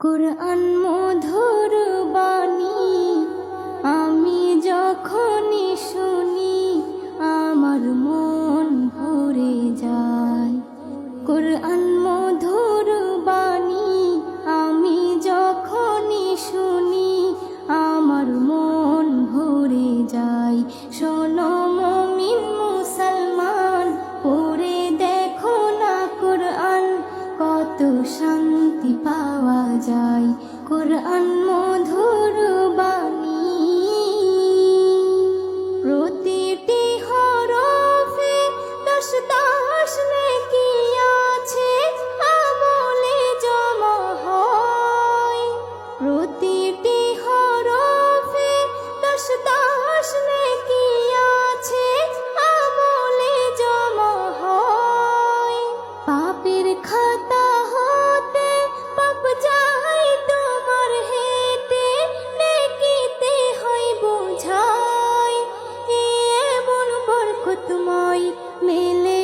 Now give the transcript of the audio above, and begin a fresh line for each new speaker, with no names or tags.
কুরআন মধুর বাণী আমি যখনই শুনি আমার মন ভরে যায়। কুরআন মধুর বাণী আমি যখনই শুনি আমার মন ভরে যায়। শোনো মুমিন মুসলমান, পড়ে দেখো না কুরআন, কত শান্তি পাওয়া যায়। কুরআন মধুর বাণী, প্রতিটি হরফে 10 নেকি আছে, আমলে জমা হয়। প্রতিটি হরফে 10 নেকি আছে, আমলে জমা হয়। পাপের খাতা হতে পাপ যায় তোমার হেঁটে, নেকিতে হয় বোঝাই। এমন বরকতময় মেলে